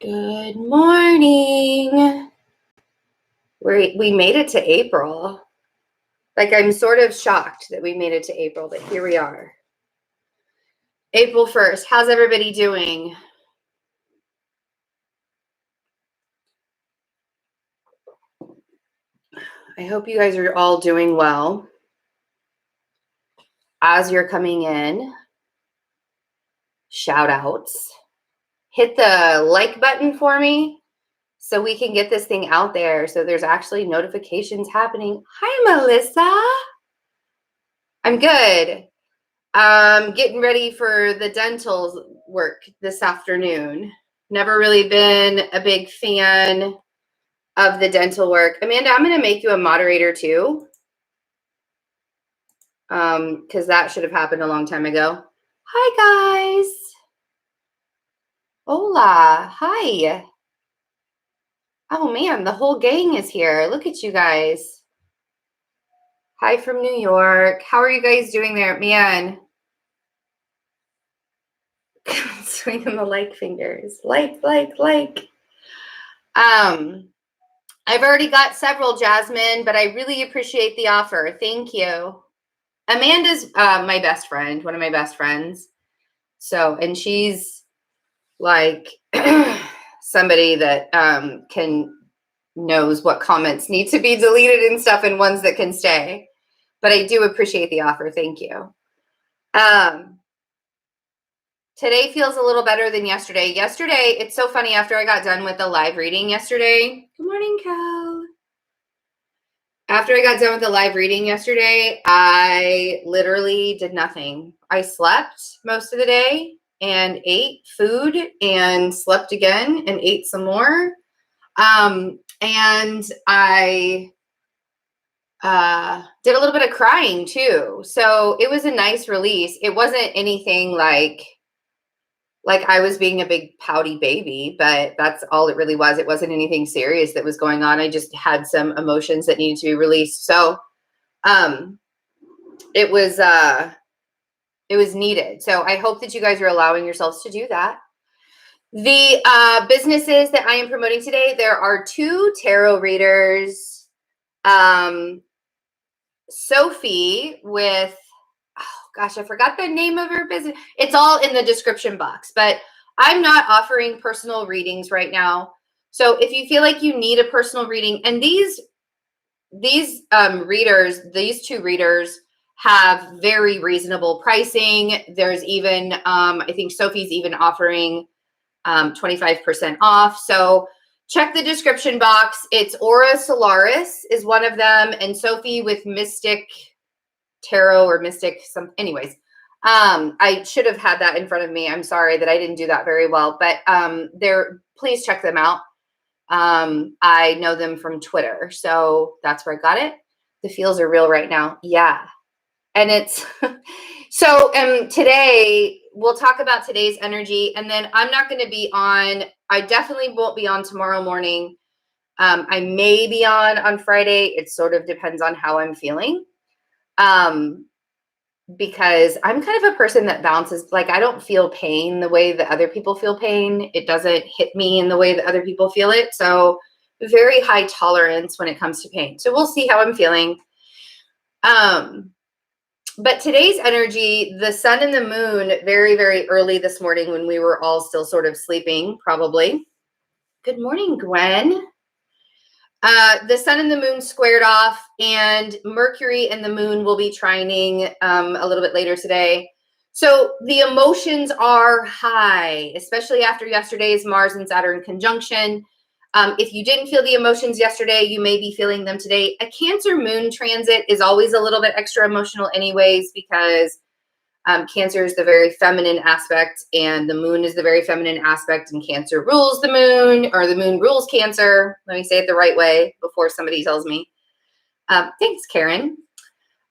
Good morning. We made it to April. Like, I'm sort of shocked that we made it to April, but here we are. April 1st. How's everybody doing? I hope you guys are all doing well. As you're coming in, shout outs. Hit the like button for me so we can get this thing out there so there's actually notifications happening. Hi, Melissa. I'm good. Getting ready for the dental work this afternoon. Never really been a big fan of the dental work. Amanda, I'm going to make you a moderator too. Because that should have happened a long time ago. Hi, guys. Hola. Hi. Oh, man, the whole gang is here. Look at you guys. Hi from New York. How are you guys doing there? Man. Swinging the like fingers. Like. I've already got several, Jasmine, but I really appreciate the offer. Thank you. Amanda's my best friend, one of my best friends. So, and she's like somebody that knows what comments need to be deleted and stuff and ones that can stay. But I do appreciate the offer. Thank you. Today feels a little better than yesterday. Yesterday, it's so funny, after I got done with the live reading yesterday. Good morning, Cal. After I got done with the live reading yesterday, I literally did nothing. I slept most of the day and ate food and slept again and ate some more. And I did a little bit of crying too. So it was a nice release. It wasn't anything like I was being a big pouty baby, but that's all it really was. It wasn't anything serious that was going on. I just had some emotions that needed to be released. So it was needed. So I hope that you guys are allowing yourselves to do that. The businesses that I am promoting today, there are 2 tarot readers. Sophie with, oh gosh, I forgot the name of her business. It's all in the description box, but I'm not offering personal readings right now. So if you feel like you need a personal reading, and these readers, these 2 readers have very reasonable pricing. There's even, I think Sophie's even offering 25% off. So check the description box. It's Aura Solaris is one of them, and Sophie with Mystic Tarot or Mystic anyways. I should have had that in front of me. I'm sorry that I didn't do that very well, but please check them out. I know them from Twitter, so that's where I got it. The feels are real right now. Yeah. And it's so today we'll talk about today's energy, and then I'm not going to be on. I definitely won't be on tomorrow morning. I may be on Friday. It sort of depends on how I'm feeling. Because I'm kind of a person that bounces, like I don't feel pain the way that other people feel pain. It doesn't hit me in the way that other people feel it. So very high tolerance when it comes to pain. So we'll see how I'm feeling. But today's energy, the sun and the moon, very, very early this morning when we were all still sort of sleeping, probably. Good morning, Gwen. The sun and the moon squared off, and Mercury and the moon will be trining a little bit later today. So the emotions are high, especially after yesterday's Mars and Saturn conjunction. If you didn't feel the emotions yesterday, you may be feeling them today. A Cancer moon transit is always a little bit extra emotional anyways, because Cancer is the very feminine aspect, and the moon is the very feminine aspect, and Cancer rules the moon, or the moon rules Cancer. Let me say it the right way before somebody tells me. Thanks, Karen.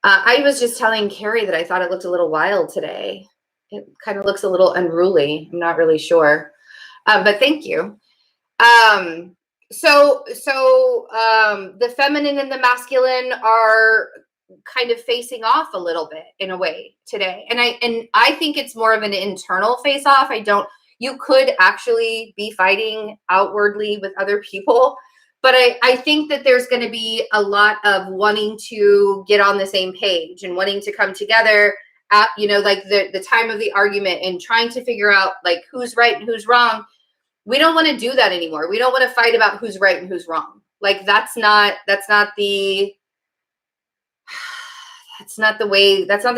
I was just telling Carrie that I thought it looked a little wild today. It kind of looks a little unruly. I'm not really sure, but thank you. So the feminine and the masculine are kind of facing off a little bit in a way today. And I think it's more of an internal face off. You could actually be fighting outwardly with other people. But I think that there's going to be a lot of wanting to get on the same page and wanting to come together at, like the time of the argument and trying to figure out like who's right and who's wrong. We don't want to do that anymore. We don't want to fight about who's right and who's wrong. Like that's not the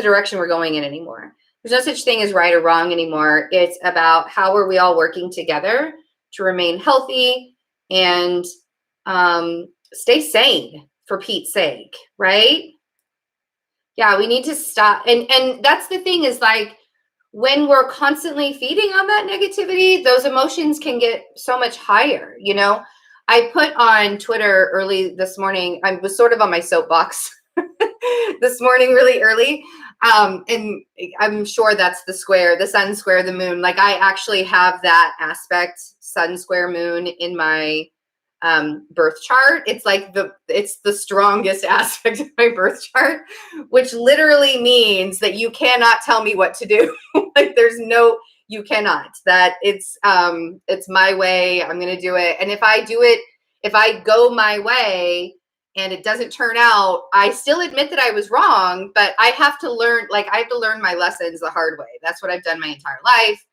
direction we're going in anymore. There's no such thing as right or wrong anymore. It's about how are we all working together to remain healthy and stay sane, for Pete's sake, right? Yeah, we need to stop. And that's the thing is like when we're constantly feeding on that negativity, those emotions can get so much higher. I put on Twitter early this morning, I was sort of on my soapbox this morning really early. And I'm sure that's the sun square, the moon. Like I actually have that aspect, sun square moon, in my birth chart. It's like it's the strongest aspect of my birth chart, which literally means that you cannot tell me what to do. Like you cannot. That it's my way. I'm going to do it. And if I go my way and it doesn't turn out, I still admit that I was wrong, but I have to learn my lessons the hard way. That's what I've done my entire life.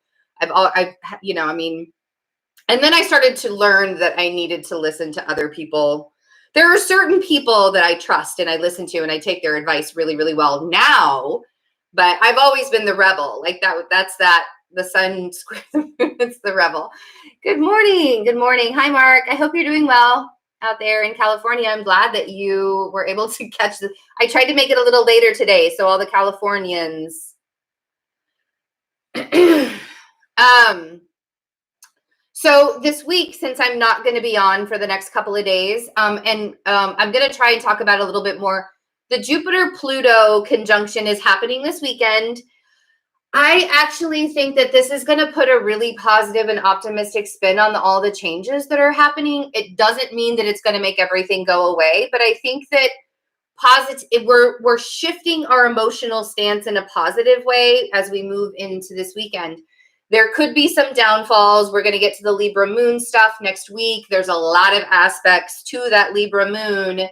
And then I started to learn that I needed to listen to other people. There are certain people that I trust and I listen to and I take their advice really, really well now, but I've always been the rebel. Like the sun square the moon, it's the rebel. Good morning. Good morning. Hi, Mark. I hope you're doing well out there in California. I'm glad that you were able to catch this. I tried to make it a little later today, so all the Californians. So this week, since I'm not going to be on for the next couple of days, I'm going to try and talk about a little bit more. The Jupiter-Pluto conjunction is happening this weekend. I actually think that this is going to put a really positive and optimistic spin on all the changes that are happening. It doesn't mean that it's going to make everything go away, but I think that we're shifting our emotional stance in a positive way as we move into this weekend. There could be some downfalls. We're going to get to the Libra moon stuff next week. There's a lot of aspects to that Libra moon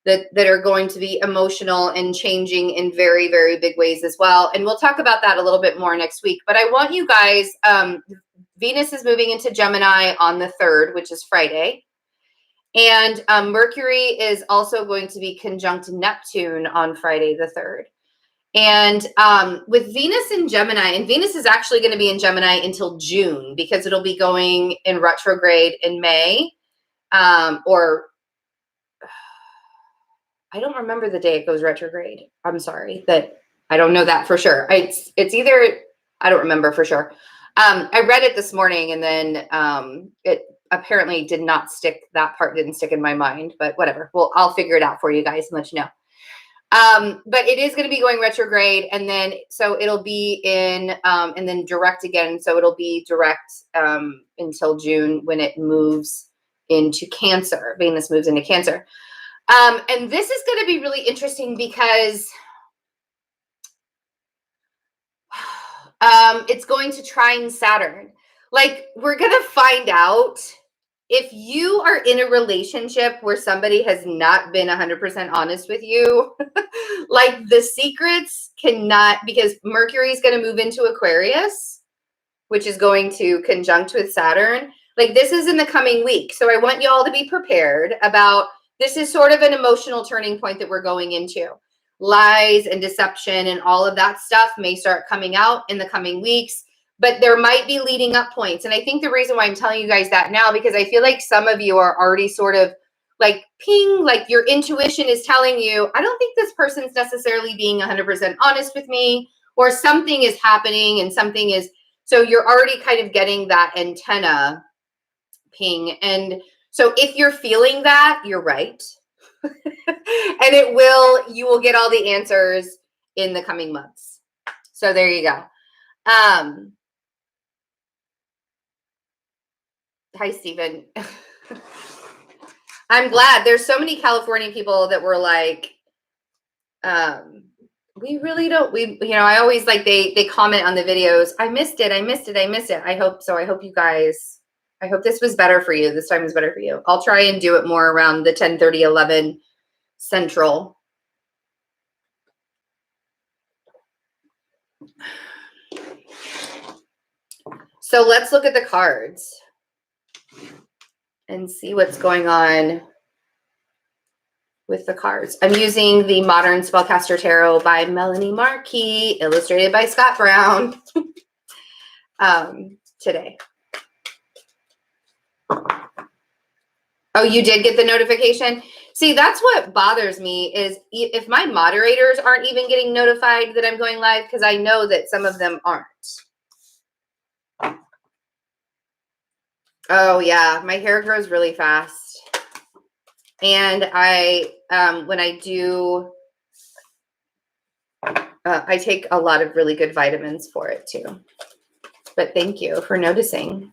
that are going to be emotional and changing in very, very big ways as well. And we'll talk about that a little bit more next week. But I want you guys, Venus is moving into Gemini on the 3rd, which is Friday. And Mercury is also going to be conjunct Neptune on Friday the 3rd. And with Venus in Gemini, and Venus is actually going to be in Gemini until June because it'll be going in retrograde in May. Or I don't remember the day it goes retrograde. I'm sorry that I don't know that for sure. It's either, I don't remember for sure. I read it this morning and then it apparently that part didn't stick in my mind, but whatever. Well, I'll figure it out for you guys and let you know. But it is going to be going retrograde and then, so it'll be in, and then direct again. So it'll be direct until June when it moves into Cancer. Venus moves into Cancer. And this is going to be really interesting because it's going to trine Saturn. Like, we're going to find out if you are in a relationship where somebody has not been 100% honest with you, like the secrets cannot, because Mercury is going to move into Aquarius, which is going to conjunct with Saturn. Like, this is in the coming week. So I want you all to be prepared about, this is sort of an emotional turning point that we're going into. Lies and deception and all of that stuff may start coming out in the coming weeks, but there might be leading up points. And I think the reason why I'm telling you guys that now, because I feel like some of you are already sort of like ping, like your intuition is telling you, I don't think this person's necessarily being 100% honest with me, or something is happening and something is, so you're already kind of getting that antenna ping. And so if you're feeling that, you're right. And you will get all the answers in the coming months. So there you go. Hi, Stephen. I'm glad there's so many California people that were like, We really don't. I always like they comment on the videos. I missed it. I missed it. I missed it. I hope so. I hope you guys, I hope this was better for you. This time was better for you. I'll try and do it more around the 10:30, 11 Central. So let's look at the cards and see what's going on with the cards. I'm using the Modern Spellcaster Tarot by Melanie Markey, illustrated by Scott Brown, today. Oh, you did get the notification? See, that's what bothers me is if my moderators aren't even getting notified that I'm going live, because I know that some of them aren't. Oh, yeah. My hair grows really fast. And when I do, I take a lot of really good vitamins for it too. But thank you for noticing.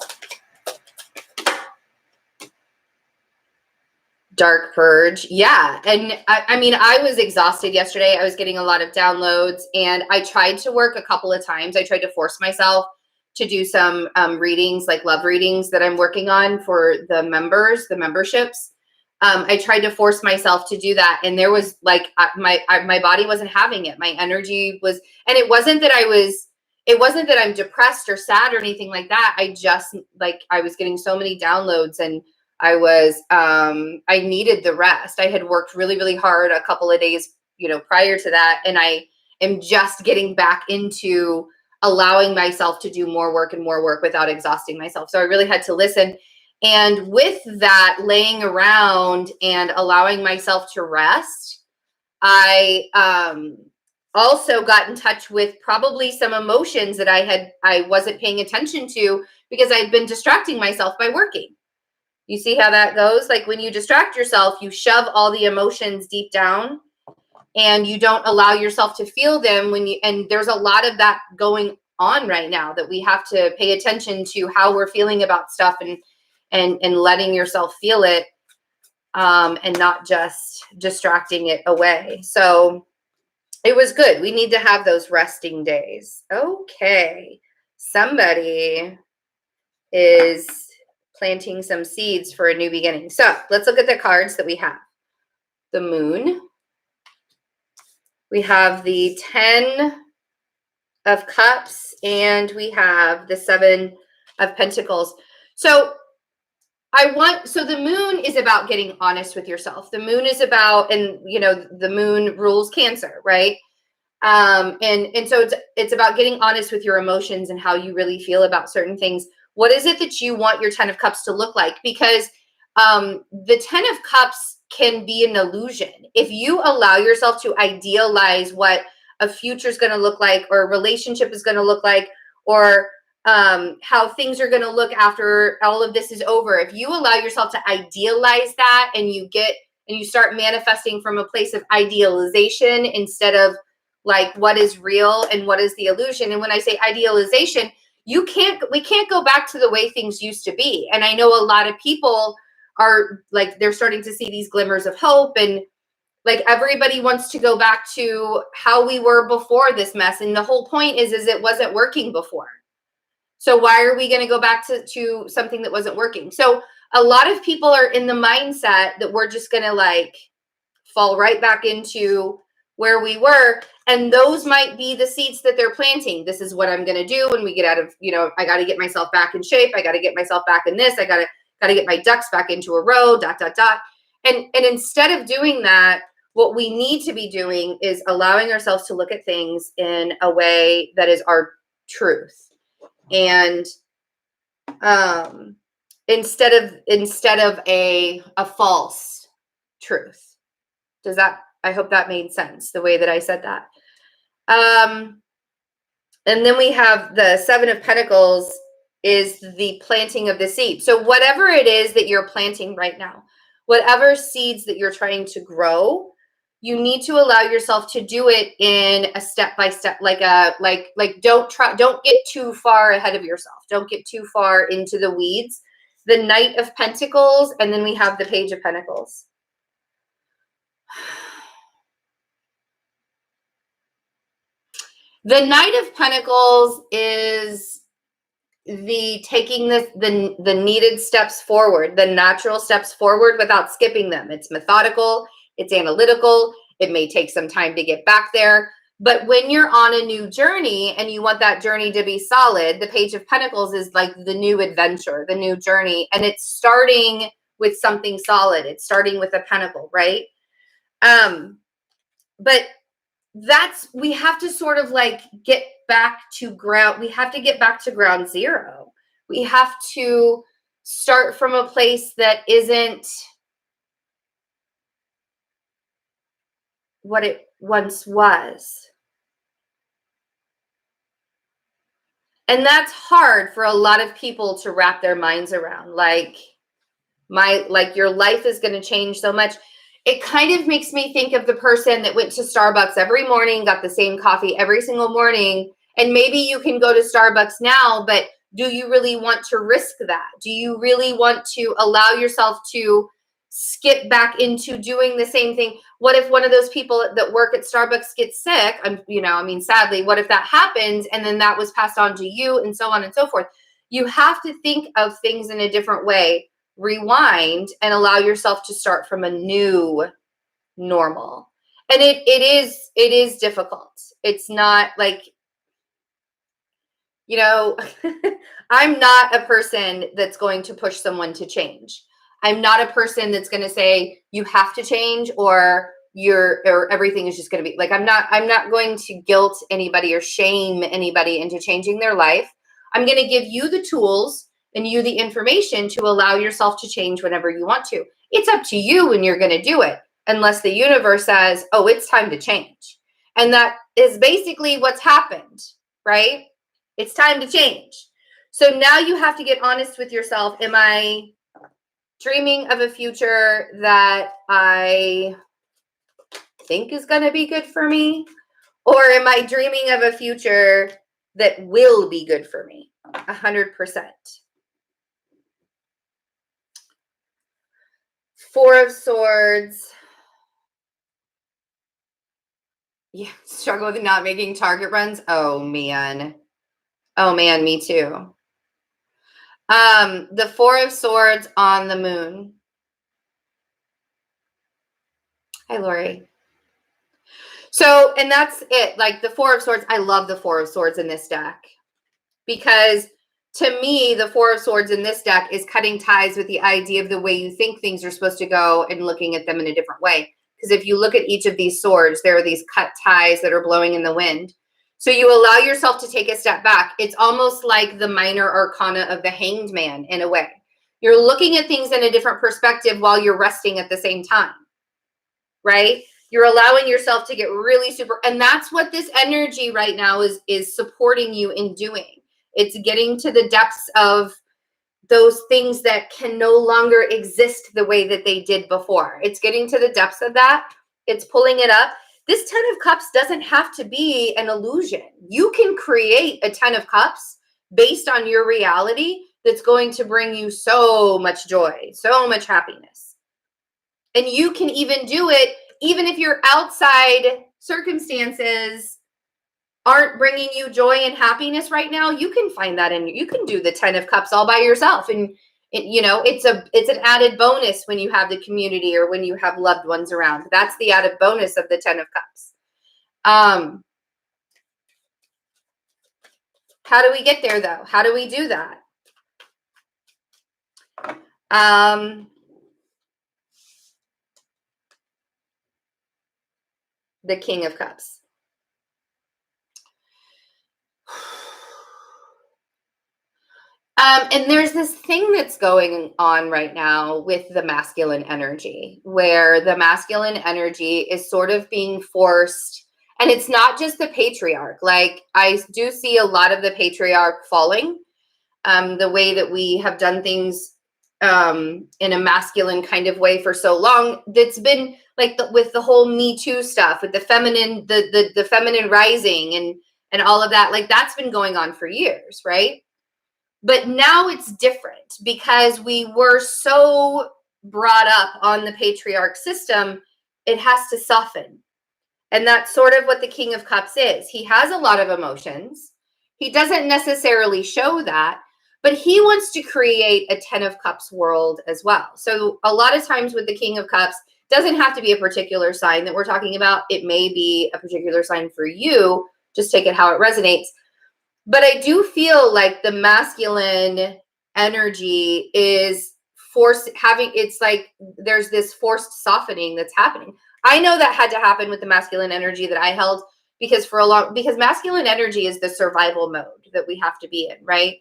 Dark purge. Yeah. And I mean, I was exhausted yesterday. I was getting a lot of downloads and I tried to work a couple of times. I tried to force myself to do some readings, like love readings that I'm working on for the members, the memberships. I tried to force myself to do that. And there was like, my body wasn't having it. My energy was, and it wasn't that I'm depressed or sad or anything like that. I just I was getting so many downloads and I needed the rest. I had worked really, really hard a couple of days, prior to that. And I am just getting back into allowing myself to do more work and more work without exhausting myself. So I really had to listen. And with that, laying around and allowing myself to rest, I also got in touch with probably some emotions that I wasn't paying attention to because I'd been distracting myself by working. You see how that goes? Like when you distract yourself, you shove all the emotions deep down and you don't allow yourself to feel them and there's a lot of that going on right now that we have to pay attention to how we're feeling about stuff and letting yourself feel it and not just distracting it away. So it was good. We need to have those resting days. Okay. Somebody is planting some seeds for a new beginning. So let's look at the cards that we have. The Moon. We have the 10 of Cups and we have the 7 of Pentacles. So the Moon is about getting honest with yourself. The Moon is about, and the Moon rules Cancer, right? And so it's about getting honest with your emotions and how you really feel about certain things. What is it that you want your 10 of Cups to look like? Because the 10 of Cups can be an illusion. If you allow yourself to idealize what a future is going to look like, or a relationship is going to look like, or how things are going to look after all of this is over. If you allow yourself to idealize that and you start manifesting from a place of idealization instead of like what is real and what is the illusion. And when I say idealization, we can't go back to the way things used to be. And I know a lot of people are like, they're starting to see these glimmers of hope, and like everybody wants to go back to how we were before this mess. And the whole point is it wasn't working before. So why are we going to go back to something that wasn't working? So a lot of people are in the mindset that we're just going to like fall right back into where we were. And those might be the seeds that they're planting. This is what I'm going to do when we get out of, I got to get myself back in shape. I got to get myself back in this. I got to get my ducks back into a row, ... And instead of doing that, what we need to be doing is allowing ourselves to look at things in a way that is our truth. And instead of a false truth. I hope that made sense, the way that I said that. And then we have the 7 of Pentacles is the planting of the seed. So whatever it is that you're planting right now, whatever seeds that you're trying to grow, you need to allow yourself to do it in a step-by-step, don't get too far ahead of yourself. Don't get too far into the weeds. The Knight of Pentacles, and then we have the Page of Pentacles. The Knight of Pentacles is the taking the needed steps forward, the natural steps forward without skipping them. It's methodical, it's analytical, it may take some time to get back there. But when you're on a new journey and you want that journey to be solid, the Page of Pentacles is like the new adventure, the new journey. And it's starting with something solid. It's starting with a pentacle, right? But we have to sort of like get back to ground. We have to get back to ground zero. We have to start from a place that isn't what it once was. And that's hard for a lot of people to wrap their minds around. Like your life is going to change so much. It kind of makes me think of the person that went to Starbucks every morning, got the same coffee every single morning. And maybe you can go to Starbucks now, but do you really want to risk that? Do you really want to allow yourself to skip back into doing the same thing? What if one of those people that work at Starbucks gets sick? Sadly, what if that happens and then that was passed on to you and so on and so forth? You have to think of things in a different way. Rewind and allow yourself to start from a new normal. And it is difficult. It's not like, I'm not a person that's going to push someone to change. I'm not a person that's going to say you have to change or everything is just going to be like, I'm not going to guilt anybody or shame anybody into changing their life. I'm going to give you the tools and you the information to allow yourself to change whenever you want to. It's up to you when you're going to do it, unless the universe says, oh, it's time to change. And that is basically what's happened, right? It's time to change. So now you have to get honest with yourself. Am I dreaming of a future that I think is going to be good for me? Or am I dreaming of a future that will be good for me? 100%. Four of Swords. Yeah, struggle with not making target runs. Oh man, me too. The Four of Swords on the Moon. Hi, Lori. So, and that's it. Like the Four of Swords, I love the Four of Swords in this deck because to me, the Four of Swords in this deck is cutting ties with the idea of the way you think things are supposed to go and looking at them in a different way. Because if you look at each of these swords, there are these cut ties that are blowing in the wind. So you allow yourself to take a step back. It's almost like the minor arcana of the Hanged Man in a way. You're looking at things in a different perspective while you're resting at the same time, right? You're allowing yourself to get really super, and that's what this energy right now is supporting you in doing. It's getting to the depths of those things that can no longer exist the way that they did before. It's getting to the depths of that. It's pulling it up. This 10 of Cups doesn't have to be an illusion. You can create a 10 of Cups based on your reality that's going to bring you so much joy, so much happiness. And you can even do it even if your outside circumstances aren't bringing you joy and happiness right now. You can find that and you can do the 10 of Cups all by yourself. And it's an added bonus when you have the community or when you have loved ones around. That's the added bonus of the 10 of Cups. How do we get there though? How do we do that? The King of Cups. And there's this thing that's going on right now with the masculine energy, where the masculine energy is sort of being forced, and it's not just the patriarch. Like I do see a lot of the patriarch falling, the way that we have done things in a masculine kind of way for so long. That's been like with the whole Me Too stuff, with the feminine, the feminine rising and all of that. Like that's been going on for years, right? But now it's different because we were so brought up on the patriarch system, it has to soften. And that's sort of what the King of Cups is. He has a lot of emotions. He doesn't necessarily show that, but he wants to create a 10 of Cups world as well. So a lot of times with the King of Cups, doesn't have to be a particular sign that we're talking about. It may be a particular sign for you. Just take it how it resonates. But I do feel like the masculine energy is it's like there's this forced softening that's happening. I know that had to happen with the masculine energy that I held because because masculine energy is the survival mode that we have to be in, right?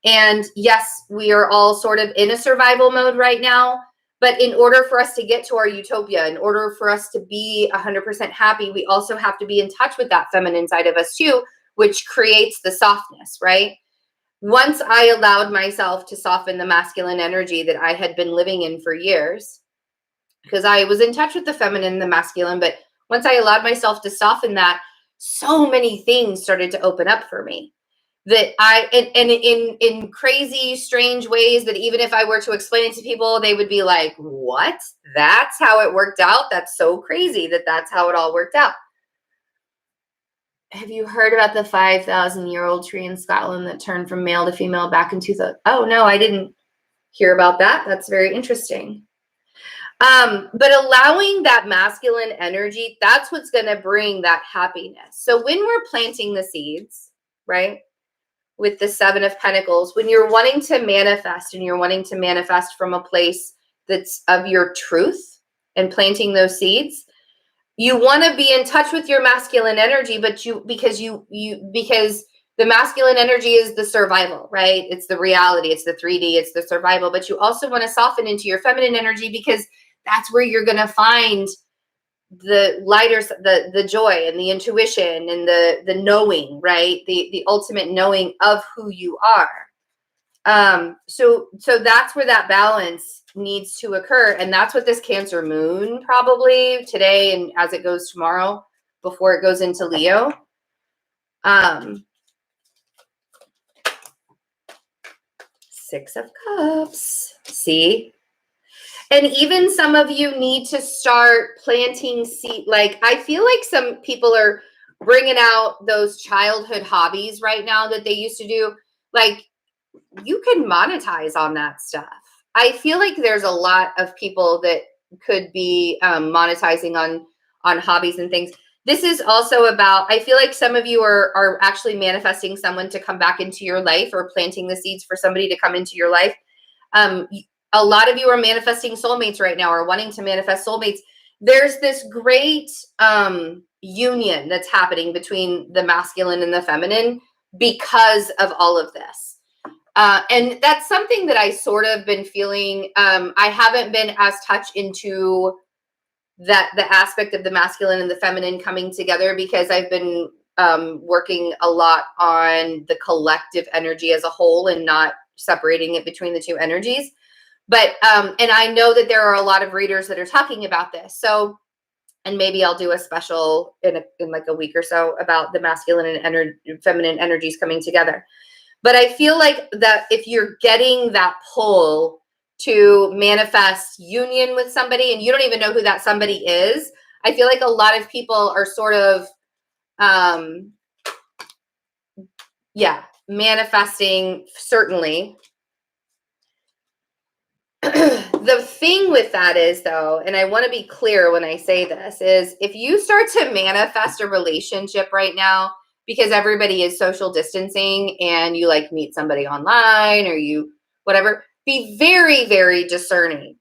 And yes, we are all sort of in a survival mode right now. But in order for us to get to our utopia, in order for us to be 100% happy, we also have to be in touch with that feminine side of us too, which creates the softness, right? Once I allowed myself to soften the masculine energy that I had been living in for years, because I was in touch with the feminine and the masculine, but once I allowed myself to soften that, so many things started to open up for me that and in crazy, strange ways that even if I were to explain it to people, they would be like, what? That's how it worked out? That's so crazy that's how it all worked out. Have you heard about the 5,000-year-old tree in Scotland that turned from male to female back in 2000? Oh, no, I didn't hear about that. That's very interesting. But allowing that masculine energy, that's what's going to bring that happiness. So when we're planting the seeds, right, with the 7 of Pentacles, when you're wanting to manifest and you're wanting to manifest from a place that's of your truth and planting those seeds, you want to be in touch with your masculine energy, but because the masculine energy is the survival, right? It's the reality, it's the 3D, it's the survival, but you also want to soften into your feminine energy because that's where you're going to find the lighter, the joy and the intuition and the knowing, right? The ultimate knowing of who you are. So that's where that balance needs to occur. And that's what this Cancer moon probably today and as it goes tomorrow before it goes into Leo. 6 of Cups. See? And even some of you need to start planting seed. Like, I feel like some people are bringing out those childhood hobbies right now that they used to do. Like, you can monetize on that stuff. I feel like there's a lot of people that could be monetizing on hobbies and things. This is also about, I feel like some of you are actually manifesting someone to come back into your life or planting the seeds for somebody to come into your life. A lot of you are manifesting soulmates right now or wanting to manifest soulmates. There's this great union that's happening between the masculine and the feminine because of all of this. And that's something that I sort of been feeling. I haven't been as touched into the aspect of the masculine and the feminine coming together because I've been working a lot on the collective energy as a whole and not separating it between the two energies. But, and I know that there are a lot of readers that are talking about this. So, and maybe I'll do a special in like a week or so about the masculine and feminine energies coming together. But I feel like that if you're getting that pull to manifest union with somebody and you don't even know who that somebody is, I feel like a lot of people are sort of, manifesting certainly. The thing with that is, though, and I want to be clear when I say this, is if you start to manifest a relationship right now because everybody is social distancing and you like meet somebody online or you whatever, be very, very discerning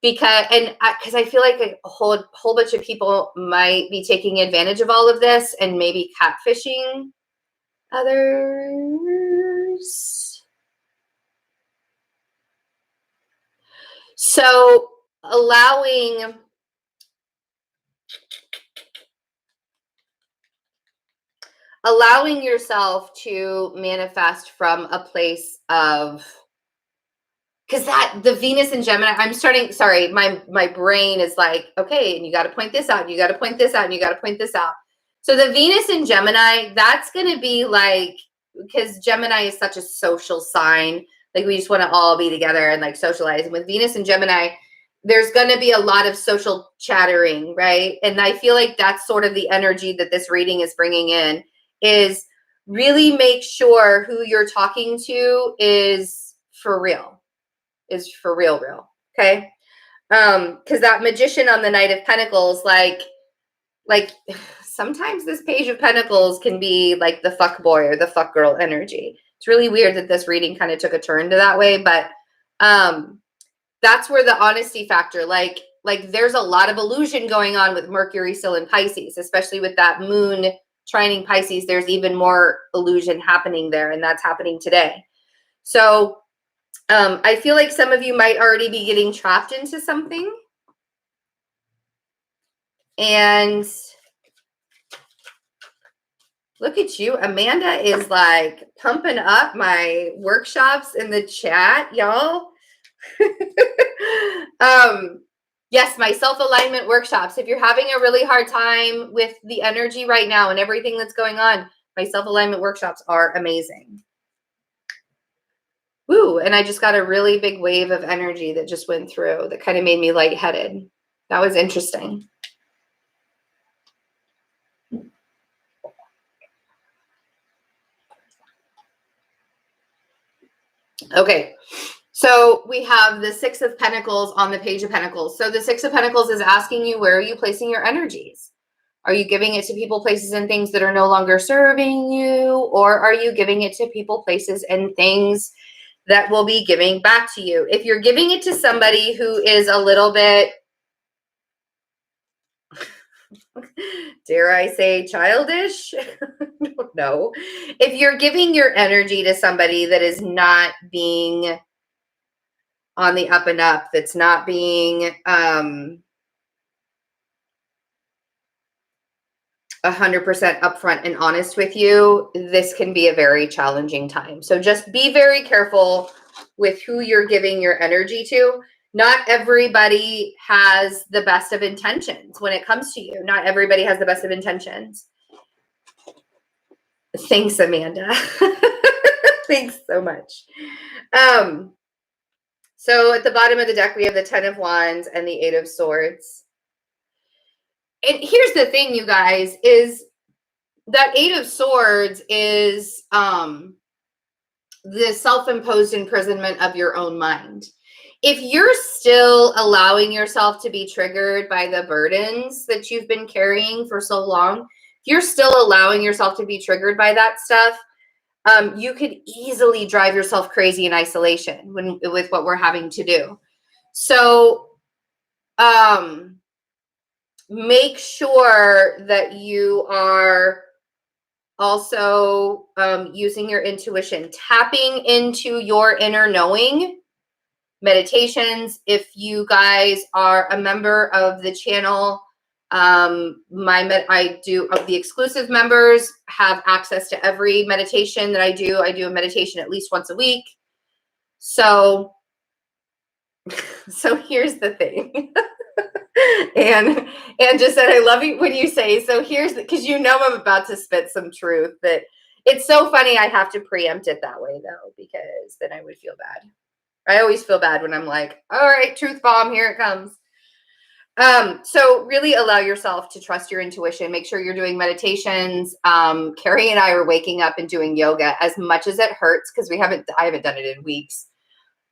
because I feel like a whole bunch of people might be taking advantage of all of this and maybe catfishing others. So allowing yourself to manifest from a place of, because that the Venus and Gemini, my brain is like, okay, and you got to point this out, and you got to point this out, and you got to point this out. So the Venus and Gemini, that's going to be like, because Gemini is such a social sign, like we just want to all be together and like socialize. And with Venus and Gemini, there's going to be a lot of social chattering, right? And I feel like that's sort of the energy that this reading is bringing in, is really make sure who you're talking to is for real, real. Okay. Because that Magician on the Knight of Pentacles, like sometimes this Page of Pentacles can be like the fuck boy or the fuck girl energy. It's really weird that this reading kind of took a turn to that way, but that's where the honesty factor, like there's a lot of illusion going on with Mercury still in Pisces, especially with that moon trining Pisces. There's even more illusion happening there, and that's happening today. So I feel like some of you might already be getting trapped into something. And look at you. Amanda is like pumping up my workshops in the chat, y'all. Yes, my self-alignment workshops. If you're having a really hard time with the energy right now and everything that's going on, my self-alignment workshops are amazing. Woo, and I just got a really big wave of energy that just went through that kind of made me lightheaded. That was interesting. Okay, so we have the Six of Pentacles on the Page of Pentacles. So the Six of Pentacles is asking you, where are you placing your energies? Are you giving it to people, places, and things that are no longer serving you? Or are you giving it to people, places, and things that will be giving back to you? If you're giving it to somebody who is a little bit, dare I say, childish? I don't know. If you're giving your energy to somebody that is not being on the up and up, that's not being 100% upfront and honest with you, this can be a very challenging time. So just be very careful with who you're giving your energy to. Not everybody has the best of intentions when it comes to you. Not everybody has the best of intentions. Thanks, Amanda. Thanks so much. So at the bottom of the deck, we have the 10 of Wands and the 8 of Swords. And here's the thing, you guys, is that 8 of Swords is the self-imposed imprisonment of your own mind. If you're still allowing yourself to be triggered by the burdens that you've been carrying for so long, if you're still allowing yourself to be triggered by that stuff, you could easily drive yourself crazy in isolation with what we're having to do. So make sure that you are also using your intuition, tapping into your inner knowing. Meditations. If you guys are a member of the channel, I do of the exclusive members have access to every meditation that I do. I do a meditation at least once a week. So here's the thing. and just said, I love you when you say, so here's because you know I'm about to spit some truth, but it's so funny. I have to preempt it that way though, because then I would feel bad. I always feel bad when I'm like, all right, truth bomb, here it comes. So really allow yourself to trust your intuition. Make sure you're doing meditations. Carrie and I are waking up and doing yoga as much as it hurts because I haven't done it in weeks.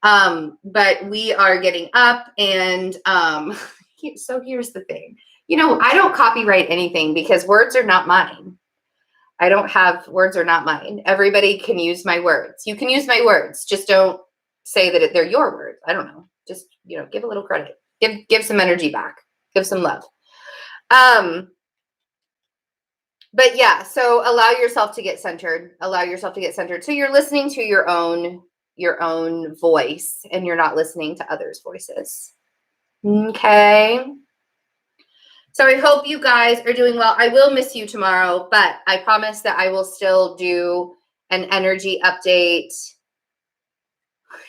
But we are getting up and so here's the thing. I don't copyright anything because words are not mine. Words are not mine. Everybody can use my words. You can use my words. Just don't say that they're your words. I don't know. Just, give a little credit. Give some energy back. Give some love. But yeah, so allow yourself to get centered. Allow yourself to get centered. So you're listening to your own voice and you're not listening to others' voices. Okay. So I hope you guys are doing well. I will miss you tomorrow, but I promise that I will still do an energy update.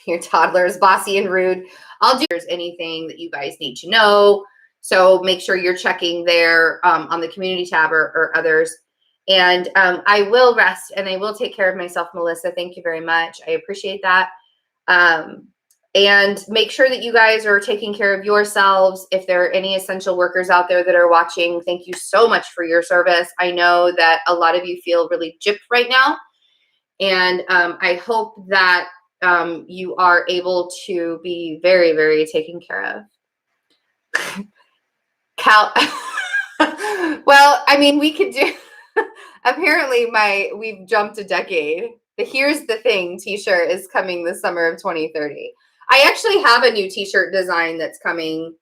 Your toddler is bossy and rude. I'll do if there's anything that you guys need to know. So make sure you're checking there on the community tab or others. And I will rest and I will take care of myself, Melissa. Thank you very much. I appreciate that. And make sure that you guys are taking care of yourselves. If there are any essential workers out there that are watching, thank you so much for your service. I know that a lot of you feel really gypped right now. And I hope that you are able to be very, very taken care of. Cal. Well, I mean, we could do. Apparently, we've jumped a decade. The Here's the Thing t-shirt is coming this summer of 2030. I actually have a new t-shirt design that's coming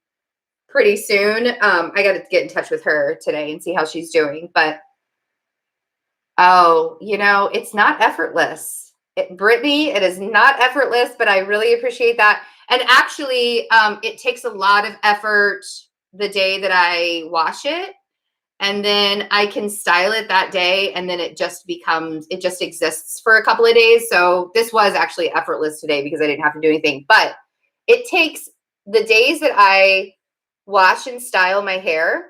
pretty soon. I got to get in touch with her today and see how she's doing. But oh, it's not effortless. Brittany, it is not effortless, but I really appreciate that. And actually, it takes a lot of effort the day that I wash it. And then I can style it that day, and then it just exists for a couple of days. So this was actually effortless today because I didn't have to do anything. But it takes the days that I wash and style my hair,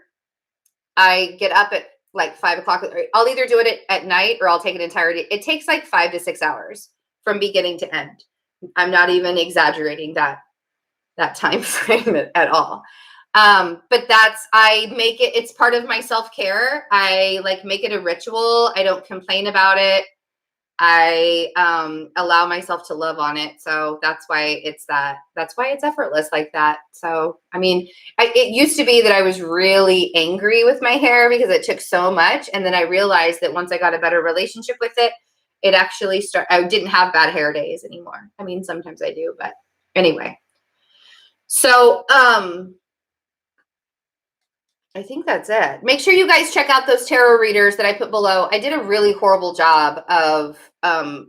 I get up at like 5 o'clock. I'll either do it at night or I'll take an entire day. It takes like 5 to 6 hours from beginning to end. I'm not even exaggerating that time frame at all. But it's part of my self-care. I make it a ritual. I don't complain about it. I allow myself to love on it. So that's why it's effortless like that. So, I mean, it used to be that I was really angry with my hair because it took so much. And then I realized that once I got a better relationship with it, it actually I didn't have bad hair days anymore. I mean, sometimes I do, but anyway. So, I think that's it. Make sure you guys check out those tarot readers that I put below. I did a really horrible job of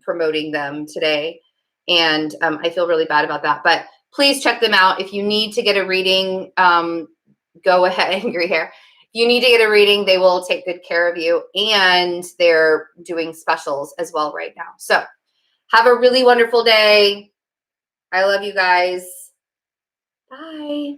promoting them today, and I feel really bad about that. But please check them out. If you need to get a reading, go ahead. Angry hair. If you need to get a reading, they will take good care of you, and they're doing specials as well right now. So have a really wonderful day. I love you guys. Bye.